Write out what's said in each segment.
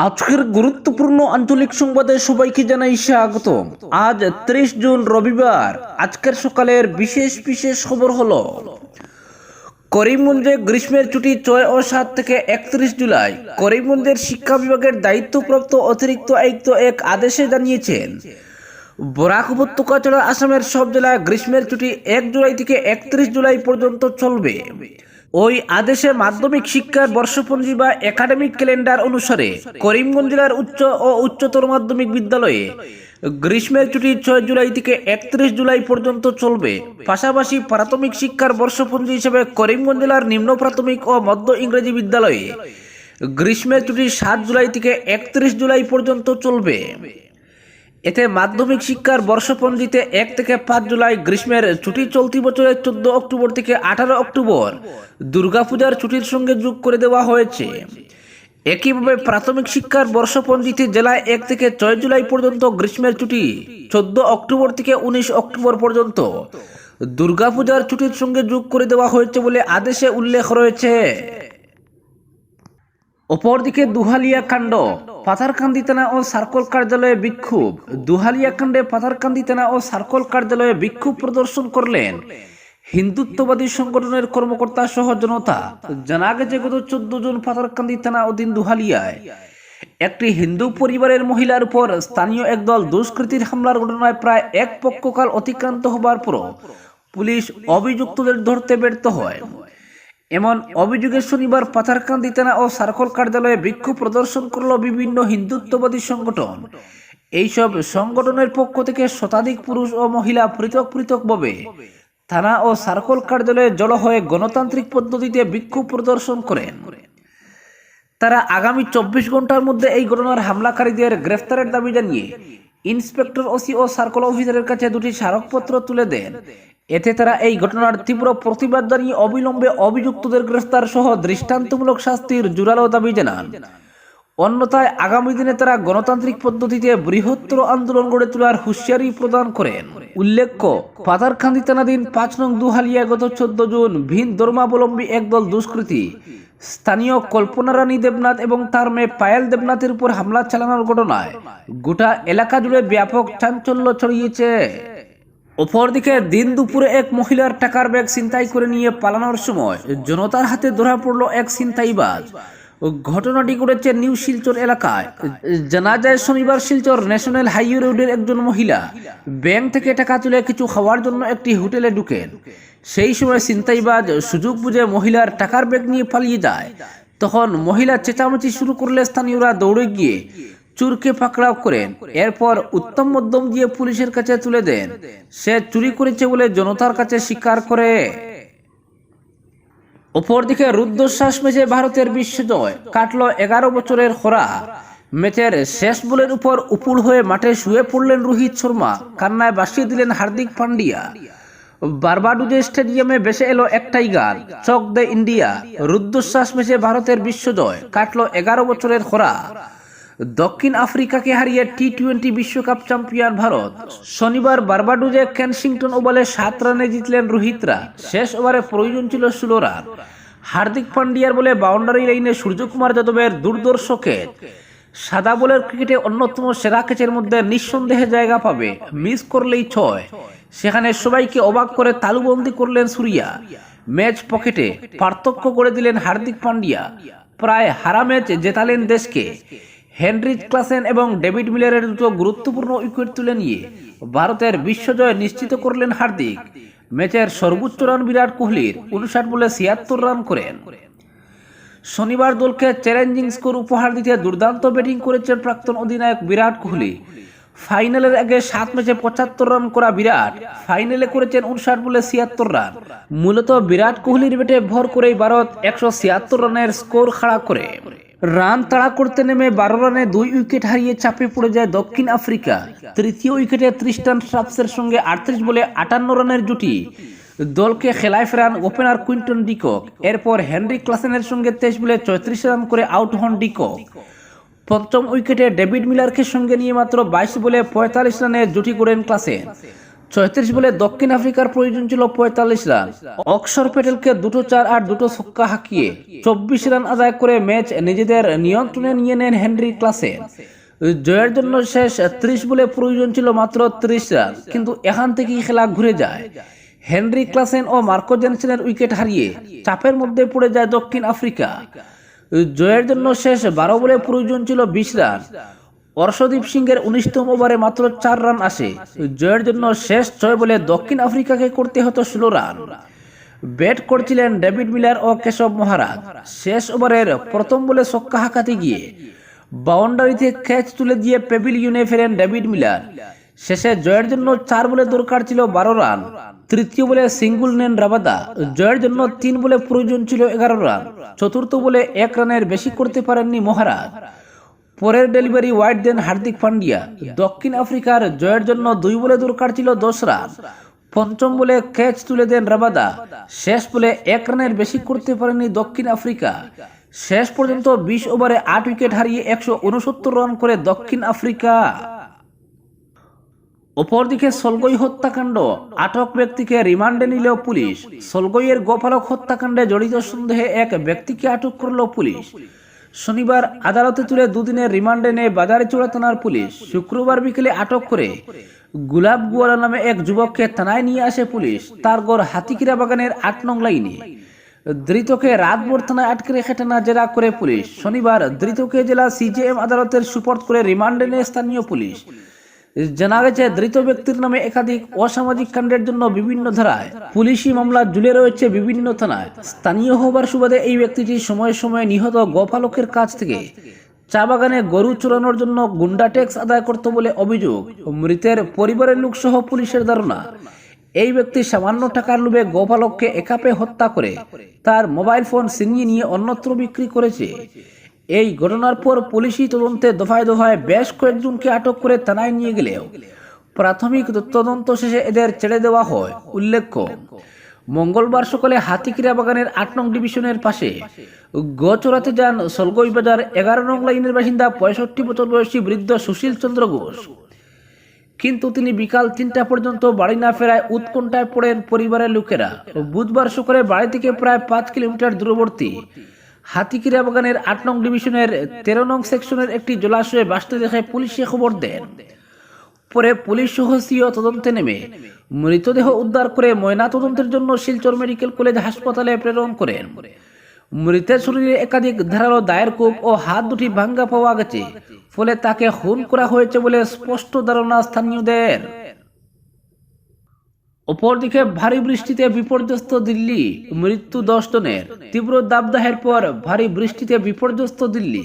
আজকের গুরুত্বপূর্ণ আঞ্চলিক সংবাদে সবাইকে জানাই স্বাগত। আজ 30 জুন রবিবার। আজকের সকালের বিশেষ বিশেষ খবর হলো করিমগঞ্জে গ্রীষ্মের ছুটি 6 ও 7 থেকে 31 জুলাই। করিমগঞ্জের শিক্ষা বিভাগের দায়িত্বপ্রাপ্ত অতিরিক্ত আয়ুক্ত এক আদেশে জানিয়েছেন বরাক উপত্যকা ছাড়া আসামের সব জেলায় গ্রীষ্মের ছুটি 1 জুলাই থেকে 31 জুলাই পর্যন্ত চলবে। ওই আদেশে মাধ্যমিক শিক্ষার বর্ষপঞ্জি বা একাডেমিক ক্যালেন্ডার অনুসারে করিমগঞ্জ জেলার উচ্চ ও উচ্চতর মাধ্যমিক বিদ্যালয়ে গ্রীষ্মের ছুটি 6 জুলাই থেকে 31 জুলাই পর্যন্ত চলবে। পাশাপাশি প্রাথমিক শিক্ষার বর্ষপঞ্জি হিসেবে করিমগঞ্জ জেলার নিম্ন প্রাথমিক ও মধ্য ইংরেজি বিদ্যালয়ে গ্রীষ্মের ছুটি 7 জুলাই থেকে 31 জুলাই পর্যন্ত চলবে। এতে মাধ্যমিক শিক্ষার বর্ষপঞ্জিতে 1 থেকে 5 জুলাই গ্রীষ্মের ছুটি চলতি বছরের 14 অক্টোবর থেকে 18 অক্টোবর দুর্গাপূজার ছুটির সঙ্গে যোগ করে দেওয়া হয়েছে। একইভাবে প্রাথমিক শিক্ষার বর্ষপঞ্জিতে জেলায় 1 থেকে 6 জুলাই পর্যন্ত গ্রীষ্মের ছুটি, 14 অক্টোবর থেকে 19 অক্টোবর পর্যন্ত দুর্গাপূজার ছুটির সঙ্গে যোগ করে দেওয়া হয়েছে বলে আদেশে উল্লেখ রয়েছে। অপরদিকে দুহালিয়া কাণ্ড, পাথারকান্দি থানা ও সার্কল কার্যালয়ে বিক্ষোভ। দুহালিয়া কাণ্ডে পাথারকান্দি থানা ও সার্কল কার্যালয়ে বিক্ষোভ প্রদর্শন করলেন হিন্দুত্ববাদী সংগঠনের কর্মকর্তা সহ জনতা। জানা গেছে গত 14 জুন পাথারকান্দি থানা অধীন দুহালিয়ায় একটি হিন্দু পরিবারের মহিলার উপর স্থানীয় একদল দুষ্কৃতীর হামলার ঘটনায় প্রায় এক পক্ষকাল অতিক্রান্ত হবার পর পুলিশ অভিযুক্তদের ধরতে ব্যর্থ হয়। এমন অভিযোগে শনিবার পাথারকান্দি থানা ও সার্কল কার্যালয়ে বিক্ষোভ প্রদর্শন করল বিভিন্ন হিন্দুত্ববাদী সংগঠন। এইসব সংগঠনের পক্ষ থেকে শতাধিক পুরুষ ও মহিলা পৃথক পৃথকভাবে থানা ও সার্কল কার্যালয়ে জড়ো হয়ে গণতান্ত্রিক পদ্ধতিতে বিক্ষোভ প্রদর্শন করেন। তারা আগামী 24 ঘন্টার মধ্যে এই ঘটনার হামলাকারীদের গ্রেফতারের দাবি জানিয়ে ইন্সপেক্টর ওসি ও সার্কল অফিসারের কাছে দুটি স্মারকপত্র তুলে দেন। এতে তারা এই ঘটনার তীব্র প্রতিবাদ জানিয়ে অবিলম্বে অভিযুক্তদের গ্রেফতার সহ দৃষ্টান্তমূলক শাস্তির জোরালো দাবি জানান। অন্যথায় আগামী দিনে তারা গণতান্ত্রিক পদ্ধতিতে বৃহত্তর আন্দোলন গড়ে তোলার হুঁশিয়ারি প্রদান করেন। উল্লেখ্য, পাথারকান্দি থানাধীন 5 নং দুহালিয়া গত 14 জুন ভিন ধর্মাবলম্বী একদল দুষ্কৃতী স্থানীয় কল্পনা রানী দেবনাথ এবং তার মেয়ে পায়েল দেবনাথের উপর হামলা চালানোর ঘটনায় গোটা এলাকা জুড়ে ব্যাপক চাঞ্চল্য ছড়িয়েছে। অপরদিকে দিন দুপুরে এক মহিলার টাকার ব্যাগ ছিনতাই করে নিয়ে পালানোর সময় জনতার হাতে ধরা পড়ল এক ছিনতাইবাজ। ঘটনাটি ঘটেছে নিউ শিলচর এলাকায়। জানা যায় শনিবার শিলচর ন্যাশনাল হাইওয়ে রোডের একজন মহিলা ব্যাংক থেকে টাকা তুলে কিছু খাওয়ার জন্য একটি হোটেলে ঢুকেন। সেই সময় ছিনতাইবাজ সুযোগ বুঝে মহিলার টাকার ব্যাগ নিয়ে পালিয়ে যায়। তখন মহিলা চেঁচামেচি শুরু করলে স্থানীয়রা দৌড়ে গিয়ে চোরকে পাকড়াও করেন। এরপর উত্তম মধ্যম দিয়ে পুলিশের কাছে তুলে দেন। সে চুরি করেছে বলে জনতার কাছে স্বীকার করে। অপরদিকে রুদ্ধশ্বাস ম্যাচে ভারতের বিশ্বজয় কাটল 11 বছরের খরা। ম্যাচের শেষ বলের উপর উপুল হয়ে মাঠে শুয়ে পড়লেন রোহিত শর্মা, কান্নায় ভাসিয়ে দিলেন হার্দিক পান্ডিয়া। বারবাডোজের স্টেডিয়ামে ভেসে এলো একটাই গান, চক দে ইন্ডিয়া। রুদ্ধশ্বাস ম্যাচে ভারতের বিশ্বজয় কাটল 11 বছরের খরা। দক্ষিণ আফ্রিকাকে হারিয়ে টি-20 বিশ্বকাপ চ্যাম্পিয়ন ভারত। শনিবার বারবাডোজে কেনসিংটন ওভালে 7 রানে জিতলেন রোহিতরা। শেষ ওভারে প্রয়োজন ছিল 16 রান। হার্দিক পান্ডিয়ার বলে বাউন্ডারি লাইনে সূর্যকুমার যাদবের দুর্ধর্ষ ক্যাচ সাদা বলের ক্রিকেটে অন্যতম সেরা ক্যাচের মধ্যে নিঃসন্দেহে জায়গা পাবে। মিস করলেই 6। সেখানে সবাইকে অবাক করে তালুবন্দি করলেন সুরিয়া। ম্যাচ পকেটে পার্থক্য করে দিলেন হার্দিক পান্ডিয়া। প্রায় হারা ম্যাচ জেতালেন দেশকে। হেনরিচ ক্লাসেন এবং ডেভিড মিলারের দুটো গুরুত্বপূর্ণ উইকেট তুলে নিয়ে ভারতের বিশ্বজয় নিশ্চিত করলেন হার্দিক। ম্যাচের সর্বোচ্চ রান বিরাট কোহলির, 59 বলে 76 রান করেন। শনিবার দলকে চ্যালেঞ্জিং স্কোর উপহার দিতে দুর্দান্ত ব্যাটিং করেছেন প্রাক্তন অধিনায়ক বিরাট কোহলি। ফাইনালের আগে 7 ম্যাচে 75 রান করা বিরাট ফাইনালে করেছেন 59 বলে 76 রান। মূলত বিরাট কোহলির ব্যাটে ভর করেই ভারত 176 রানের স্কোর খাড়া করে। রান তাড়া করতে নেমে 12 রানে 2 উইকেট হারিয়ে চাপে পড়ে যায় দক্ষিণ আফ্রিকা। তৃতীয় উইকেটে ত্রিস্টান শ্রাপসের সঙ্গে 38 বলে 58 রানের জুটি দলকে খেলায় ফেরান ওপেনার কুইন্টন ডিকক। এরপর হেনরি ক্লাসেনের সঙ্গে 23 বলে 34 রান করে আউট হন ডিকক। পঞ্চম উইকেটে ডেভিড মিলারকে সঙ্গে নিয়ে মাত্র 22 বলে 45 রানের জুটি গড়েন ক্লাসেন। 34 বলে দক্ষিণ আফ্রিকার প্রয়োজন ছিল 45 রান। অক্সর প্যাটেলকে 2 4 আর 2 ছক্কা হাঁকিয়ে 24 রান আদায় করে ম্যাচ নিজেদের নিয়ন্ত্রণে নিয়ে নেন হেনরি ক্লাসেন। জয়ের জন্য শেষ 30 বলে প্রয়োজন ছিল মাত্র 30 রান, কিন্তু এখান থেকেই খেলা ঘুরে যায়। হেনরি ক্লাসেন ও মার্কো জেনসেনের উইকেট হারিয়ে চাপের মধ্যে পড়ে যায় দক্ষিণ আফ্রিকা। জয়ের জন্য শেষ 12 বলে প্রয়োজন ছিল 20 রান। অর্শদীপ সিংয়ের 19তম ওভারে মাত্র 4 রান আসে। জয়ের জন্য শেষ 6 বলে দক্ষিণ আফ্রিকাকে করতে হতো 16 রান। ব্যাট করছিলেন ডেভিড মিলার ও কেশব মহারাজ। শেষ ওভারের প্রথম বলে ছক্কা হাঁকাতে গিয়ে বাউন্ডারিতে ক্যাচ তুলে দিয়ে প্যাভিলিয়নে ফেরেন ডেভিড মিলার। শেষে জয়ের জন্য 4 বলে দরকার ছিল 12 রান। তৃতীয় বলে সিঙ্গল নেন রাবাদা। জয়ের জন্য 3 বলে প্রয়োজন ছিল 11 রান। চতুর্থ বলে 1 রানের বেশি করতে পারেননি মহারাজ। পরের ডেলিভারি ওয়াইড দেন হার্দিক পান্ডিয়া। দক্ষিণ আফ্রিকার জয়ের জন্য 2 বলে দরকার ছিল 10 রান। পঞ্চম বলে ক্যাচ তুলে দেন রাবাদা। শেষ বলে 1 রানের বেশি করতে পারেনি দক্ষিণ আফ্রিকা। শেষ পর্যন্ত 20 ওভারে 8 উইকেট হারিয়ে 169 রান করে দক্ষিণ আফ্রিকা। অপরদিকে সলগই হত্যাকাণ্ড, আটক ব্যক্তিকে রিমান্ডে নিল পুলিশ। সলগইয়ের গোপালক হত্যাকাণ্ডে জড়িত সন্দেহে এক ব্যক্তিকে আটক করল পুলিশ। শনিবার আদালতে তুলে 2 দিনের রিমান্ডে নেয় বাজারিচোড়া থানার পুলিশ। শুক্রবার বিকেলে আটক করে গুলাব গুয়ালা নামে এক যুবককে থানায় নিয়ে আসে পুলিশ। তার ঘর হাতিকিরা বাগানের 8 নং লাইনে। ধৃতকে রাতভর থানায় আটকে রেখে টানা জেরা করে পুলিশ। শনিবার ধৃতকে জেলা সিজেএম আদালতের সুপর্দ করে রিমান্ডে নেয় স্থানীয় পুলিশ। জানা গেছে, ধৃত ব্যক্তির নামে একাধিক অসামাজিক কাণ্ডের জন্য বিভিন্ন ধারায় পুলিশি মামলা ঝুলে রয়েছে বিভিন্ন থানায়। স্থানীয় হবার সুবাদে এই ব্যক্তিটি সময়ে সময়ে নিহত গোপালকের কাছ থেকে চা বাগানে গরু চোরানোর জন্য গুন্ডা ট্যাক্স আদায় করত বলে অভিযোগ। মৃতের পরিবারের লোক সহ পুলিশের ধারণা, এই ব্যক্তি সামান্য টাকার লোভে গোপালককে একাপে হত্যা করে তার মোবাইল ফোন ছিনিয়ে নিয়ে অন্যত্র বিক্রি করেছে। এই ঘটনার পর পুলিশি তদন্তে দফায় দফায় বেশ কয়েকজনকে আটক করে থানায় নিয়ে গেলেও প্রাথমিক তদন্ত শেষে এদের ছেড়ে দেওয়া হয়। উল্লেখ্য, মঙ্গলবার সকালে হাতিকিরা বাগানের 8 নং ডিভিশনের পাশে গো চোরাতে যান সলগই বাজার 11 নং লাইনের বাসিন্দা 65 বছর বয়সী বৃদ্ধ সুশীল চন্দ্র ঘোষ। কিন্তু তিনি বিকাল 3টা পর্যন্ত বাড়ি না ফেরায় উৎকণ্ঠায় পড়েন পরিবারের লোকেরা। বুধবার সকালে বাড়ি থেকে প্রায় 5 কিলোমিটার দূরবর্তী হাতিকিরা বাগানের 8 নং ডিভিশনের 13 নং সেকশনের একটি জলাশয়ে ভাসতে দেখে পুলিশে খবর দেন। পরে পুলিশ সহ সিও তদন্তে নেমে মৃতদেহ উদ্ধার করে ময়না তদন্তের জন্য শিলচর মেডিকেল কলেজ হাসপাতালে প্রেরণ করেন। মৃতের শরীরে একাধিক ধারালো দায়ের কোপ ও হাত দুটি ভাঙ্গা পাওয়া গেছে, ফলে তাকে খুন করা হয়েছে বলে স্পষ্ট ধারণা স্থানীয়দের। অপরদিকে ভারী বৃষ্টিতে বিপর্যস্ত দিল্লি, মৃত্যু 10 জনের। তীব্র দাবদাহের পর ভারী বৃষ্টিতে বিপর্যস্ত দিল্লি,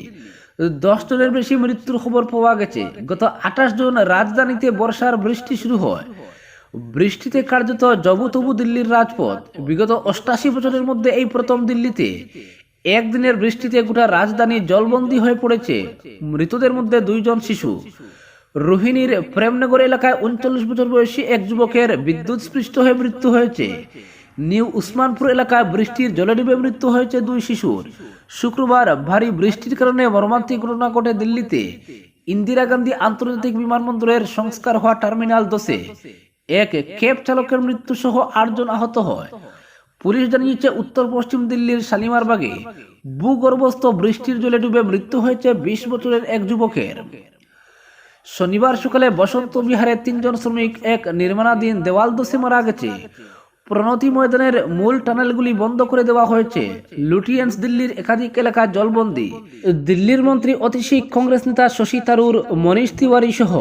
10 জনের বেশি মৃত্যুর খবর পাওয়া গেছে। গত 28 জুন রাজধানীতে বর্ষার বৃষ্টি শুরু হয়। বৃষ্টিতে কার্যত জবুতবু দিল্লির রাজপথ। বিগত 88 বছরের মধ্যে এই প্রথম দিল্লিতে একদিনের বৃষ্টিতে গোটা রাজধানী জলবন্দী হয়ে পড়েছে। মৃতদের মধ্যে 2 জন শিশু। রোহিণীর প্রেমনগর এলাকায় 39 বছর বয়সী এক যুবকের বিদ্যুৎস্পৃষ্ট হয়ে মৃত্যু হয়েছে। নিউ উসমানপুর এলাকায় বৃষ্টির জলে ডুবে মৃত্যু হয়েছে 2 শিশুর। শুক্রবার ভারী বৃষ্টির কারণে মর্মান্তিক ঘটনা ঘটে দিল্লিতে ইন্দিরা গান্ধী আন্তর্জাতিক বিমানবন্দরের সংস্কার হওয়া টার্মিনাল 10-এ এক ক্যাব চালকের মৃত্যু সহ 8 জন আহত হয়। পুলিশ জানিয়েছে, উত্তর পশ্চিম দিল্লির শালিমারবাগে ভূগর্ভস্থ বৃষ্টির জলে ডুবে মৃত্যু হয়েছে 20 বছরের এক যুবকের। শনিবার সকালে বসন্ত বিহারে 3 জন শ্রমিক এক নির্মাণাধীন দেওয়াল দোষে মারা গেছে। প্রণতি ময়দানের মূল টানেলগুলি বন্ধ করে দেওয়া হয়েছে। লুটিয়েন্স দিল্লির একাধিক এলাকা জলবন্দী। দিল্লির মন্ত্রী অতিশীক কংগ্রেস নেতা শশী থারুর, মনীষ তিওয়ারি সহ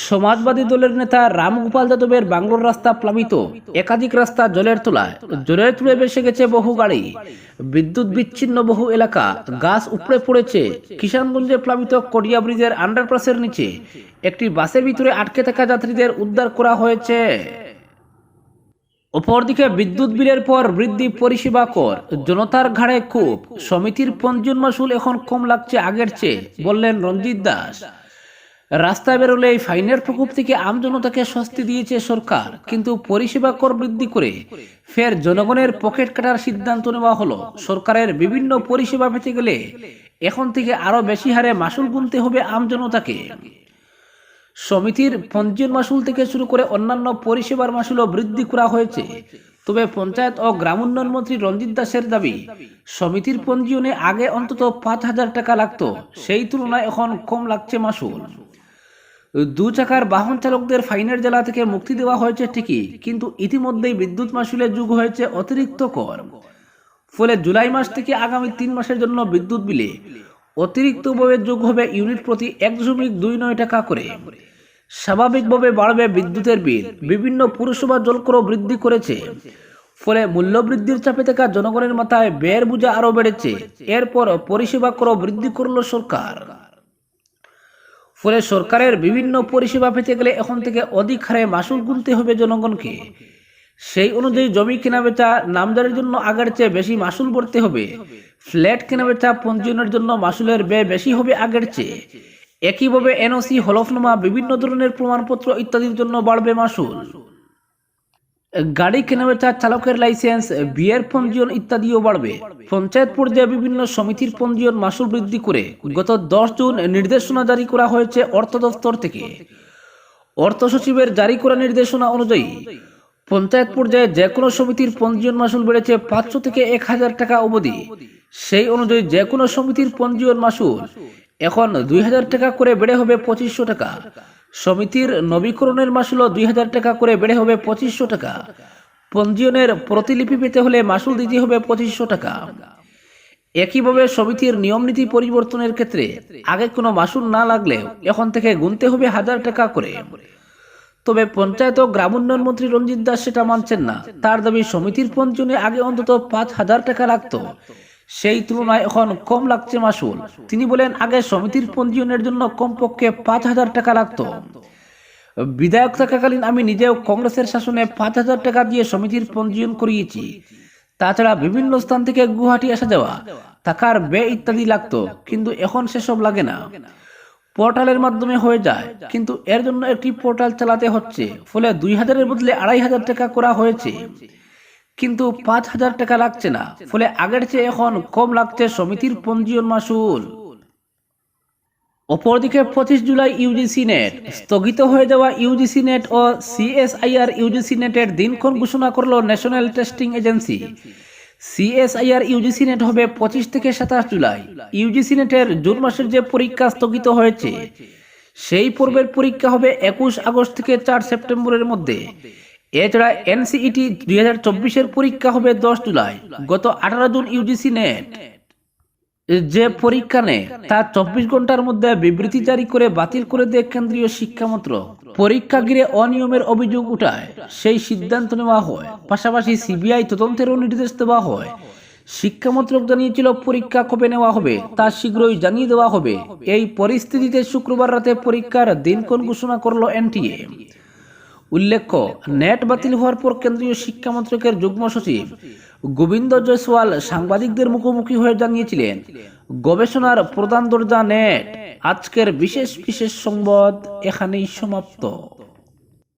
সমাজবাদী দলের নেতা রামগোপাল যাদবের বাংলোর রাস্তা প্লাবিত। একাধিক রাস্তা জলের তলায়। জলের তুলে ভেসে গেছে বহু গাড়ি। বিদ্যুৎ বিচ্ছিন্ন বহু এলাকা। গাছ উপড়ে পড়েছে। কিষানগঞ্জে প্লাবিত কডিয়া ব্রিজের আন্ডারপাসের নিচে একটি বাসের ভিতরে আটকে থাকা যাত্রীদের উদ্ধার করা হয়েছে। অপরদিকে বিদ্যুৎ বিলের পর বৃদ্ধি পরিষেবা কর, জনতার ঘাড়ে ক্ষোভ। সমিতির পঞ্জীয়ন মাসুল এখন কম লাগছে আগের চেয়ে, বললেন রঞ্জিত দাস। রাস্তায় বেরোলেই ফাইনের প্রকোপ থেকে আমজনতাকে স্বস্তি দিয়েছে সরকার, কিন্তু পরিষেবা কর বৃদ্ধি করে ফের জনগণের পকেট কাটার সিদ্ধান্ত নেওয়া হলো। সরকারের বিভিন্ন পরিষেবা পেতে গেলে এখন থেকে আরো বেশি হারে মাসুল গুনতে হবে আমজনতাকে। সমিতির পঞ্জীয়ন মাসুল থেকে শুরু করে অন্যান্য পরিষেবার মাসুলও বৃদ্ধি করা হয়েছে। তবে পঞ্চায়েত ও গ্রাম উন্নয়ন মন্ত্রী রঞ্জিত দাসের দাবি, সমিতির পঞ্জীয়নে আগে অন্তত 5,000 টাকা লাগতো, সেই তুলনায় এখন কম লাগছে মাসুল। 2 চাকার বাহন চালকদের ফাইনের জেলা থেকে মুক্তি দেওয়া হয়েছে ঠিকই, কিন্তু ইতিমধ্যেই বিদ্যুৎ মাসুলে যোগ হয়েছে অতিরিক্ত কর। ফলে জুলাই মাস থেকে আগামী 3 মাসের জন্য বিদ্যুৎ বিলে অতিরিক্তভাবে যোগ হবে ইউনিট প্রতি 1.29 টাকা করে। স্বাভাবিকভাবে বাড়বে বিদ্যুতের বিল। বিভিন্ন পুরসভা জলকরও বৃদ্ধি করেছে। ফলে মূল্যবৃদ্ধির চাপে থাকা জনগণের মাথায় ব্যয়ের বোঝা আরও বেড়েছে। এরপর পরিষেবা করও বৃদ্ধি করল সরকার। ফলে সরকারের বিভিন্ন পরিষেবা পেতে গেলে এখন থেকে অধিক হারে মাসুল গুনতে হবে জনগণকে। সেই অনুযায়ী জমি কেনাবেচা নামজারির জন্য আগের চেয়ে বেশি মাসুল ভরতে হবে। ফ্ল্যাট কেনাবেচা পঞ্জীয়নের জন্য মাসুলের ব্যয় বেশি হবে আগের চেয়ে। একইভাবে এনওসি, হলফনামা, বিভিন্ন ধরনের প্রমাণপত্র ইত্যাদির জন্য বাড়বে মাসুল। গাড়ি কেনাবেচা, চালকের লাইসেন্স, বিয়ের পঞ্জীয়ন ইত্যাদিও বাড়বে। পঞ্চায়েত পর্যায়ে বিভিন্ন সমিতির পঞ্জীয়ন মাসুল বৃদ্ধি করে গত 10 জুন নির্দেশনা জারি করা হয়েছে অর্থ দফতর থেকে। অর্থ সচিবের জারি করা নির্দেশনা অনুযায়ী পঞ্চায়েত পর্যায়ে যে কোনো সমিতির পঞ্জীয়ন মাসুল বেড়েছে 500 থেকে 1,000 টাকা অবধি। সেই অনুযায়ী যে কোনো সমিতির পঞ্জীয়ন মাসুল এখন 2,000 টাকা করে বেড়ে হবে 2,500 টাকা। সমিতির নবীকরণের মাসুলও 2,000 টাকা করে বেড়ে হবে 2,500 টাকা। পঞ্জীয়নের প্রতিলিপি পেতে হলে মাসুল দিতে হবে 2,500 টাকা। একইভাবে সমিতির নিয়মনীতি পরিবর্তনের ক্ষেত্রে আগে কোনো মাসুল না লাগলেও এখন থেকে গুনতে হবে 1,000 টাকা করে। তবে পঞ্চায়েত ও গ্রাম উন্নয়ন মন্ত্রী রঞ্জিত দাস সেটা মানছেন না। তার দাবি, সমিতির পঞ্জীয়নে আগে অন্তত 5,000 টাকা লাগতো, সেই তুলনায় এখন কম লাগছে মাসুল। তিনি বলেন, আগে সমিতির পঞ্জীয়নের জন্য কমপক্ষে 5,000 টাকা লাগতো। বিধায়ক থাকাকালীন আমি নিজেও কংগ্রেসের শাসনে 5,000 টাকা দিয়ে সমিতির পঞ্জীয়ন করিয়েছি। তাছাড়া বিভিন্ন স্থান থেকে গুয়াহাটি আসা যাওয়া, টাকার ব্যয় ইত্যাদি লাগতো, কিন্তু এখন সেসব লাগে না। পোর্টালের মাধ্যমে হয়ে যায়, কিন্তু এর জন্য একটি পোর্টাল চালাতে হচ্ছে। ফলে 2,000-এর বদলে 2,500 টাকা করা হয়েছে, কিন্তু 5,000 টাকা লাগছে না। ফলে আগের চেয়ে এখন কম লাগছে সমিতির পঞ্জীয়ন মাসুল। অপরদিকে 25 জুলাই ইউজিসি নেট স্থগিত হয়ে যাওয়া ইউজিসি নেট ও সিএসআইআর ইউজিসি নেটের দিনক্ষণ ঘোষণা করল national testing agency. CSIR UGC net হবে 25 থেকে 27 জুলাই। ইউজিসি নেটের জুন মাসের যে পরীক্ষা স্থগিত হয়েছে, সেই পর্বের পরীক্ষা হবে 21 আগস্ট থেকে 4 সেপ্টেম্বরের মধ্যে। এছাড়া এনসিইটি 2024-এর পরীক্ষা হবে 10 জুলাই। গত 18 জুন ইউজিসি নেট যে পরীক্ষা নেয় তা 24 ঘন্টার মধ্যে বিবৃতি জারি করে বাতিল করে দেয় কেন্দ্রীয় শিক্ষা মন্ত্রক। পরীক্ষা ঘিরে অনিয়মের অভিযোগ উঠায় সেই সিদ্ধান্ত নেওয়া হয়। পাশাপাশি সিবিআই তদন্তেরও নির্দেশ দেওয়া হয়। শিক্ষা মন্ত্রক জানিয়েছিল পরীক্ষা কবে নেওয়া হবে তা শীঘ্রই জানিয়ে দেওয়া হবে। এই পরিস্থিতিতে শুক্রবার রাতে পরীক্ষার দিনক্ষণ ঘোষণা করল এনটিএ। উল্লেখ্য, নেট বাতিল হওয়ার পর কেন্দ্রীয় শিক্ষা মন্ত্রকের যুগ্ম সচিব গোবিন্দ জয়সওয়াল সাংবাদিকদের মুখোমুখি হয়ে জানিয়েছিলেন, গবেষণার প্রধান দরজা নেট। আজকের বিশেষ সংবাদ এখানেই সমাপ্ত।